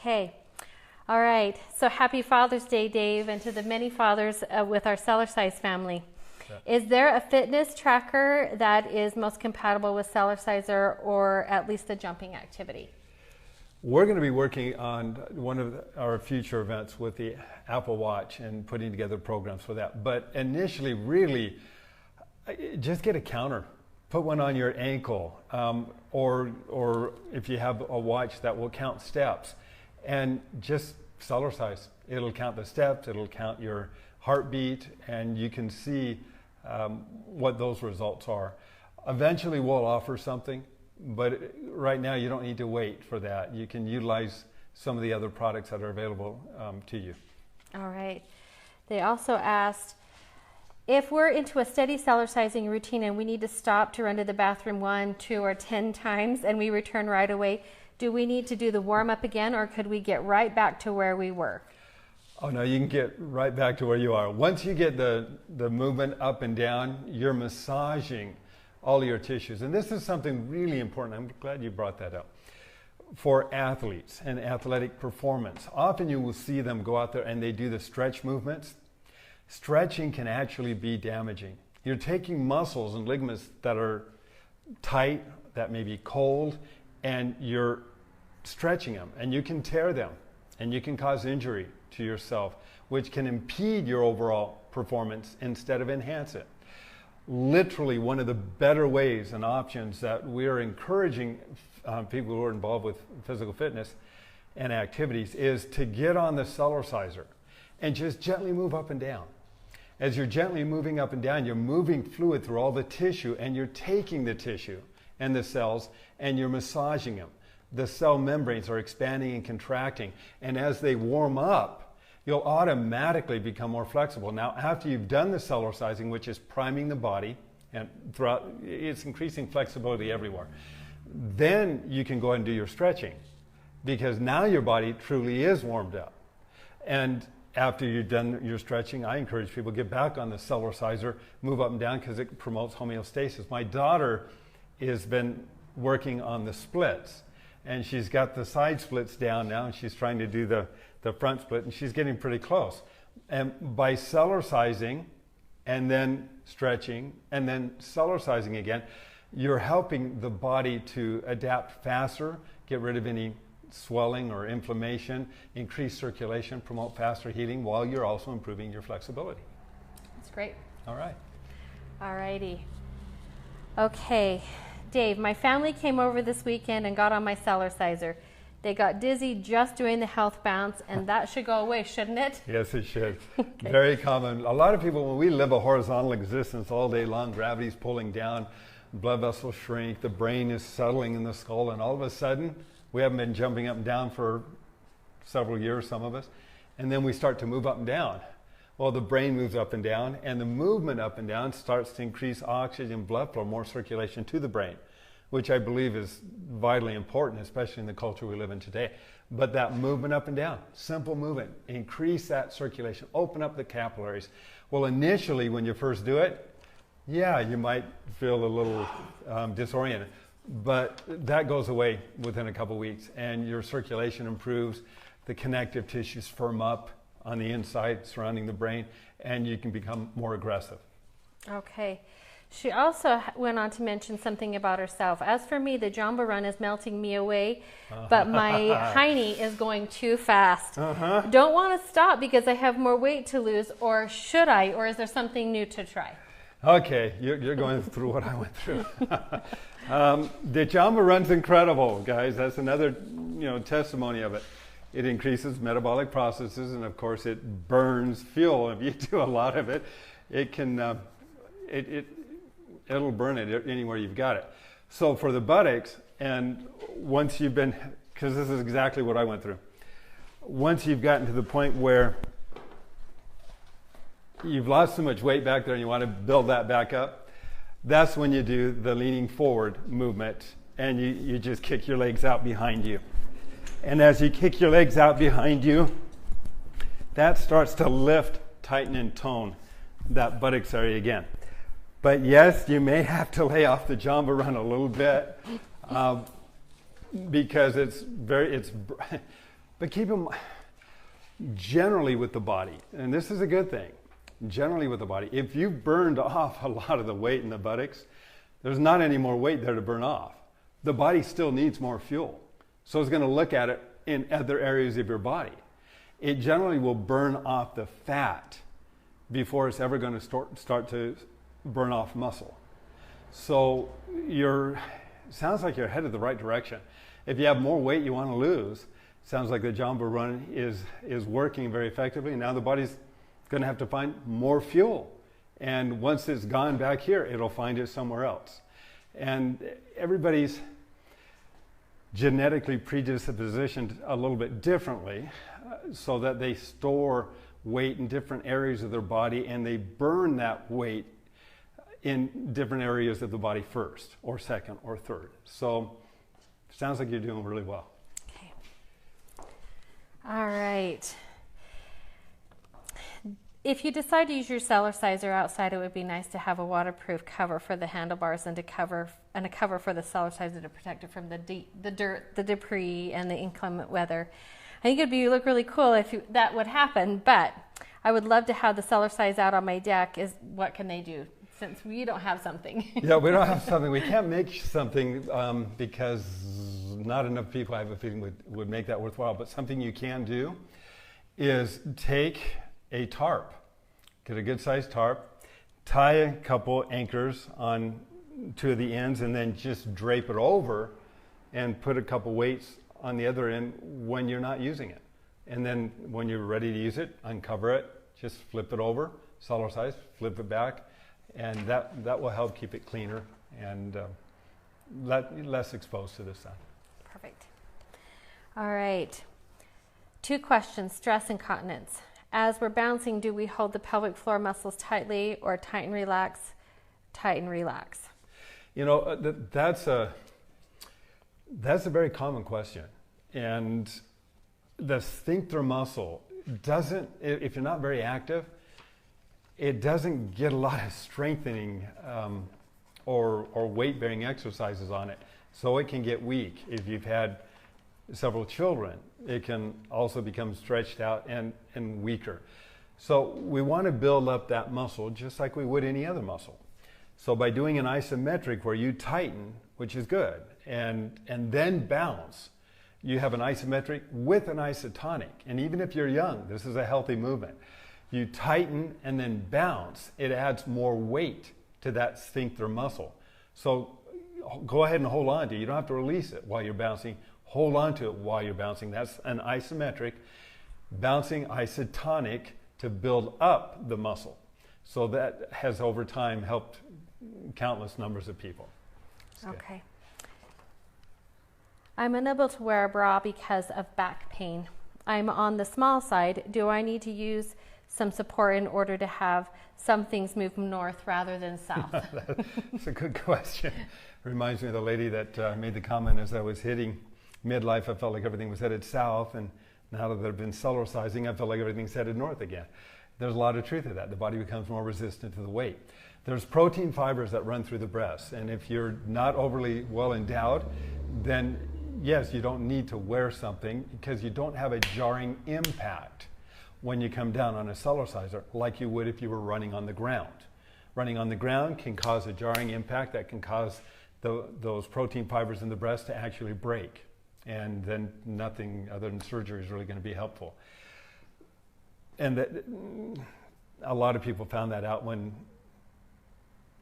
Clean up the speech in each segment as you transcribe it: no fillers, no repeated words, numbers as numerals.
Okay. All right. So happy Father's Day, Dave, and to the many fathers with our Cellercise family. Yeah. Is there a fitness tracker that is most compatible with Cellerciser, or at least a jumping activity? We're going to be working on one of our future events with the Apple Watch and putting together programs for that. But initially, really, just get a counter. Put one on your ankle, or if you have a watch that will count steps, and just Cellercise. It'll count the steps, it'll count your heartbeat, and you can see what those results are. Eventually we'll offer something, but right now you don't need to wait for that. You can utilize some of the other products that are available to you. All right. They also asked, if we're into a steady Cellercising routine and we need to stop to run to the bathroom 1, 2, or 10 times and we return right away, do we need to do the warm-up again, or could we get right back to where we were? Oh no, you can get right back to where you are. Once you get the movement up and down, you're massaging all your tissues. And this is something really important. I'm glad you brought that up. For athletes and athletic performance, often you will see them go out there and they do the stretch movements. Stretching can actually be damaging. You're taking muscles and ligaments that are tight, that may be cold, and you're stretching them, and you can tear them, and you can cause injury to yourself, which can impede your overall performance instead of enhance it. Literally, one of the better ways and options that we're encouraging people who are involved with physical fitness and activities is to get on the Cellerciser and just gently move up and down. As you're gently moving up and down, you're moving fluid through all the tissue, and you're taking the tissue and the cells and you're massaging them. The cell membranes are expanding and contracting, and as they warm up, you'll automatically become more flexible. Now, after you've done the Cellercising, which is priming the body, and throughout, it's increasing flexibility everywhere, then you can go ahead and do your stretching, because now your body truly is warmed up. And after you've done your stretching, I encourage people to get back on the Cellerciser, move up and down, because it promotes homeostasis. My daughter has been working on the splits, and she's got the side splits down now, and she's trying to do the front split, and she's getting pretty close. And by Cellercising and then stretching and then Cellercising again, you're helping the body to adapt faster, get rid of any swelling or inflammation, increase circulation, promote faster healing, while you're also improving your flexibility. That's great. All right. All righty. Okay, Dave, my family came over this weekend and got on my Cellerciser. They got dizzy just doing the health bounce, and that should go away, shouldn't it? Yes, it should. Okay. Very common. A lot of people, when we live a horizontal existence all day long, gravity's pulling down, blood vessels shrink, the brain is settling in the skull, and all of a sudden, we haven't been jumping up and down for several years, some of us, and then we start to move up and down. Well, the brain moves up and down, and the movement up and down starts to increase oxygen, blood flow, more circulation to the brain, which I believe is vitally important, especially in the culture we live in today. But that movement up and down, simple movement, increase that circulation, open up the capillaries. Well, initially, when you first do it, yeah, you might feel a little disoriented. But that goes away within a couple weeks, and your circulation improves, the connective tissues firm up on the inside surrounding the brain, and you can become more aggressive. Okay. She also went on to mention something about herself. As for me, the Jamba run is melting me away, but my hiney is going too fast. Don't want to stop because I have more weight to lose, or should I, or is there something new to try? Okay, you're going through what I went through. The Jamba run's incredible, guys. That's another testimony of it. It increases metabolic processes, and of course it burns fuel. If you do a lot of it, it can it'll burn it anywhere you've got it. So for the buttocks, and once you've been, because this is exactly what I went through, once you've gotten to the point where you've lost so much weight back there and you want to build that back up, that's when you do the leaning forward movement, and you just kick your legs out behind you. And as you kick your legs out behind you, that starts to lift, tighten, and tone that buttocks area again. But yes, you may have to lay off the Jamba run a little bit because But keep them generally with the body, and this is a good thing, generally with the body. If you've burned off a lot of the weight in the buttocks, there's not any more weight there to burn off. The body still needs more fuel. So it's going to look at it in other areas of your body. It generally will burn off the fat before it's ever going to start to burn off muscle. So sounds like you're headed the right direction. If you have more weight you want to lose, sounds like the Jamba Run is working very effectively. Now the body's going to have to find more fuel. And once it's gone back here, it'll find it somewhere else. And everybody's genetically predispositioned a little bit differently, so that they store weight in different areas of their body and they burn that weight in different areas of the body first or second or third. So sounds like you're doing really well. Okay. All right. If you decide to use your Cellerciser outside, it would be nice to have a waterproof cover for the handlebars and a cover for the Cellerciser to protect it from the dirt, the debris, and the inclement weather. I think it'd look really cool if that would happen, but I would love to have the Cellercise out on my deck. What can they do since we don't have something? Yeah, we don't have something. We can't make something because not enough people, I have a feeling, would make that worthwhile. But something you can do is take a tarp, get a good sized tarp, tie a couple anchors on two of the ends, and then just drape it over and put a couple weights on the other end when you're not using it. And then when you're ready to use it, uncover it, just flip it over, Cellercise, flip it back, and that will help keep it cleaner and less exposed to the sun. Perfect. All right. 2 questions, stress incontinence. As we're bouncing, do we hold the pelvic floor muscles tightly or tighten, relax, tighten, relax? You know, that's a very common question. And the sphincter muscle doesn't, if you're not very active, it doesn't get a lot of strengthening or weight-bearing exercises on it. So it can get weak. If you've had several children, it can also become stretched out and weaker. So we want to build up that muscle just like we would any other muscle. So by doing an isometric where you tighten, which is good, and then bounce, you have an isometric with an isotonic. And even if you're young, this is a healthy movement. You tighten and then bounce, it adds more weight to that sphincter muscle. So go ahead and hold on to it. You don't have to release it while you're bouncing. Hold on to it while you're bouncing. That's an isometric, bouncing isotonic to build up the muscle. So that has over time helped countless numbers of people. Okay. I'm unable to wear a bra because of back pain. I'm on the small side. Do I need to use some support in order to have some things move north rather than south? That's a good question. Reminds me of the lady that made the comment as I was hitting midlife, I felt like everything was headed south, and now that I've been Cellercising, I felt like everything's headed north again. There's a lot of truth to that. The body becomes more resistant to the weight. There's protein fibers that run through the breasts, and if you're not overly well endowed, then yes, you don't need to wear something because you don't have a jarring impact when you come down on a Cellerciser like you would if you were running on the ground. Running on the ground can cause a jarring impact that can cause those protein fibers in the breast to actually break. And then nothing other than surgery is really going to be helpful. And a lot of people found that out when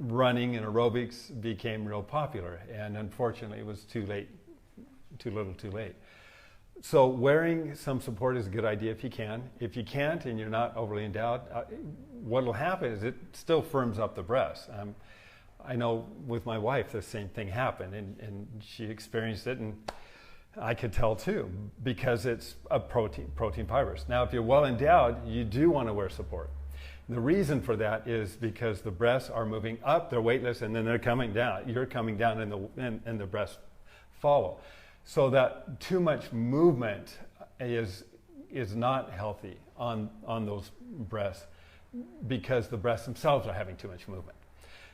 running and aerobics became real popular. And unfortunately, it was too late, too little too late. So wearing some support is a good idea if you can. If you can't and you're not overly endowed, what will happen is it still firms up the breast. I know with my wife the same thing happened, and she experienced it, and I could tell too, because it's a protein fibers. Now, if you're well endowed, you do want to wear support. The reason for that is because the breasts are moving up, they're weightless, and then they're coming down. You're coming down, and the breasts follow. So that too much movement is not healthy on those breasts because the breasts themselves are having too much movement.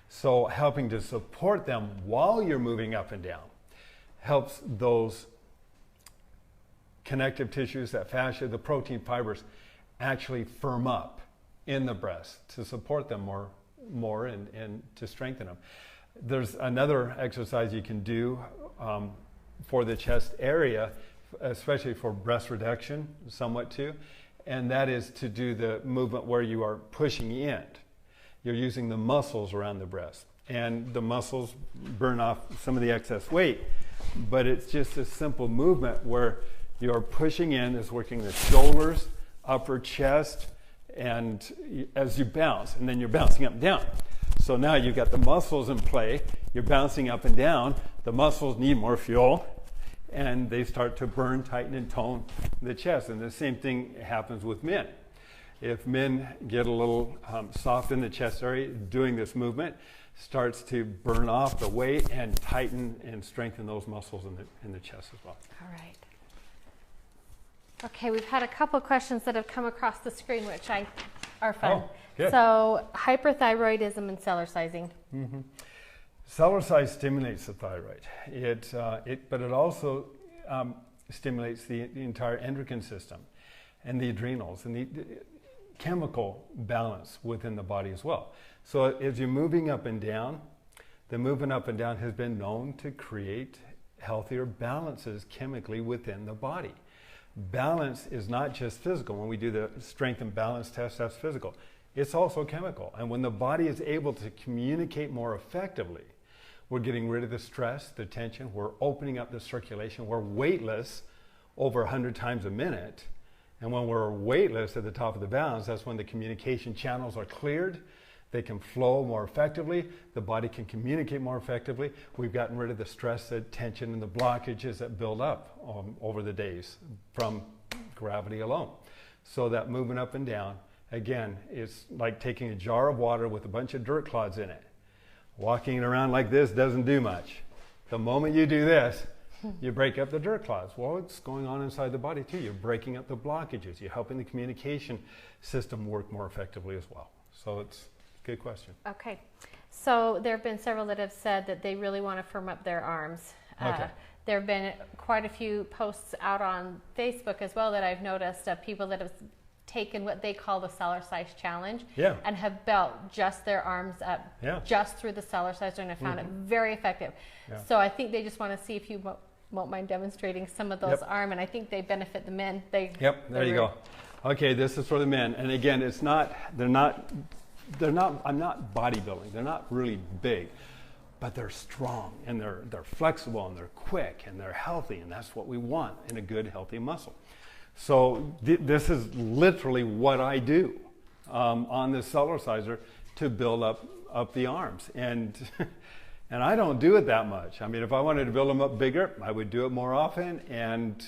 So helping to support them while you're moving up and down helps those connective tissues, that fascia, the protein fibers actually firm up in the breast to support them more and to strengthen them. There's another exercise you can do for the chest area, especially for breast reduction, somewhat too, and that is to do the movement where you are pushing in. You're using the muscles around the breast, and the muscles burn off some of the excess weight, but it's just a simple movement where you're pushing in, is working the shoulders, upper chest, and as you bounce, and then you're bouncing up and down. So now you've got the muscles in play, you're bouncing up and down, the muscles need more fuel, and they start to burn, tighten, and tone the chest. And the same thing happens with men. If men get a little soft in the chest area, doing this movement starts to burn off the weight and tighten and strengthen those muscles in the chest as well. All right. Okay, we've had a couple questions that have come across the screen, which are fun. Oh, good. So, hyperthyroidism and cellercising. Mm-hmm. Cellercise stimulates the thyroid. But it also stimulates the entire endocrine system and the adrenals and the chemical balance within the body as well. So as you're moving up and down, the movement up and down has been known to create healthier balances chemically within the body. Balance is not just physical. When we do the strength and balance test, that's physical. It's also chemical. And when the body is able to communicate more effectively, we're getting rid of the stress, the tension, we're opening up the circulation, we're weightless over 100 times a minute. And when we're weightless at the top of the balance, that's when the communication channels are cleared. They can flow more effectively. The body can communicate more effectively. We've gotten rid of the stress, the tension, and the blockages that build up over the days from gravity alone. So that movement up and down, again, is like taking a jar of water with a bunch of dirt clods in it. Walking it around like this doesn't do much. The moment you do this, you break up the dirt clods. Well, it's going on inside the body too. You're breaking up the blockages. You're helping the communication system work more effectively as well. So it's a good question. Okay. So there have been several that have said that they really want to firm up their arms. Okay. There have been quite a few posts out on Facebook as well that I've noticed of people that have taken what they call the Cellercise challenge and have built just their arms up just through the Cellerciser, and I found it very effective. So I think they just want to see if you won't mind demonstrating some of those arm, and I think they benefit the men. There you go. Okay, this is for the men, and again, I'm not bodybuilding. They're not really big, but they're strong and they're flexible and they're quick and they're healthy, and that's what we want in a good, healthy muscle. So this is literally what I do on the Cellerciser to build up the arms, and I don't do it that much. I mean, if I wanted to build them up bigger, I would do it more often. And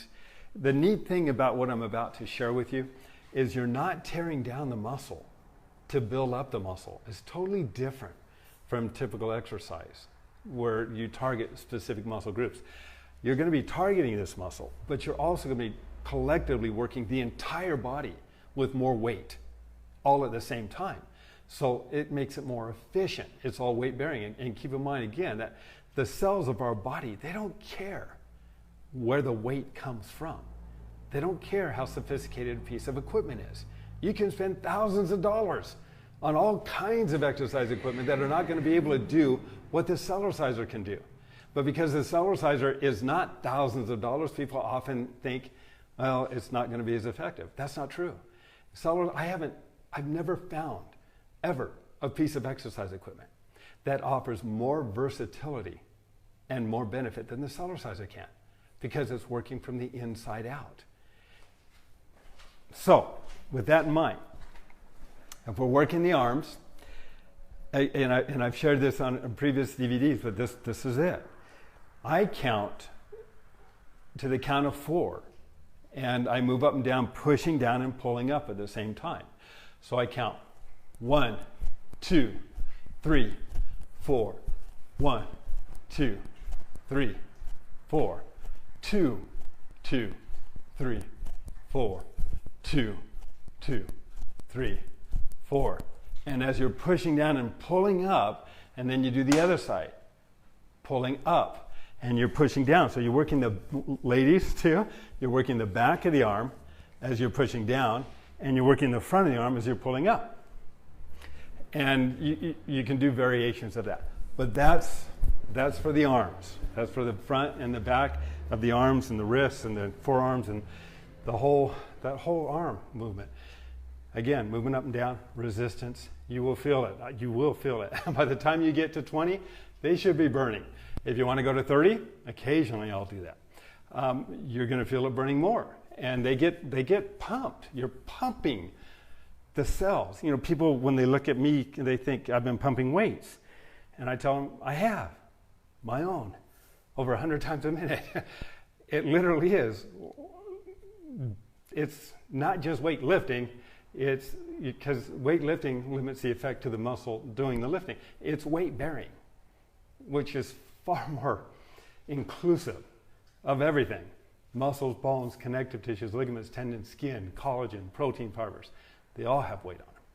the neat thing about what I'm about to share with you is you're not tearing down the muscle to build up the muscle. It's totally different from typical exercise where you target specific muscle groups. You're going to be targeting this muscle, but you're also going to be collectively working the entire body with more weight all at the same time. So it makes it more efficient. It's all weight bearing. And keep in mind again that the cells of our body, they don't care where the weight comes from. They don't care how sophisticated a piece of equipment is. You can spend thousands of dollars on all kinds of exercise equipment that are not going to be able to do what the Cellerciser can do. But because the Cellerciser is not thousands of dollars, people often think, well, it's not going to be as effective. That's not true. I've never found ever a piece of exercise equipment that offers more versatility and more benefit than the Cellerciser can, because it's working from the inside out. So, with that in mind, if we're working the arms, and I've shared this on previous DVDs, but this is it. I count to the count of 4. And I move up and down, pushing down and pulling up at the same time. So I count 1, 2, 3, 4. 1, 2, 3, 4. 2, 2, 3, 4. 2, 2, 3, 4. And as you're pushing down and pulling up, and then you do the other side, pulling up and you're pushing down. So you're working the, ladies too, you're working the back of the arm as you're pushing down, and you're working the front of the arm as you're pulling up. And you can do variations of that. But that's for the arms. That's for the front and the back of the arms and the wrists and the forearms and that whole arm movement. Again, movement up and down, resistance. You will feel it. You will feel it. By the time you get to 20, they should be burning. If you want to go to 30, occasionally I'll do that. You're going to feel it burning more. And they get pumped. You're pumping the cells. You know, people, when they look at me, they think I've been pumping weights. And I tell them, I have, my own, over 100 times a minute. It literally is. It's not just weightlifting. It's because weightlifting limits the effect to the muscle doing the lifting. It's weight bearing, which is far more inclusive of everything. Muscles, bones, connective tissues, ligaments, tendons, skin, collagen, protein fibers. They all have weight on them.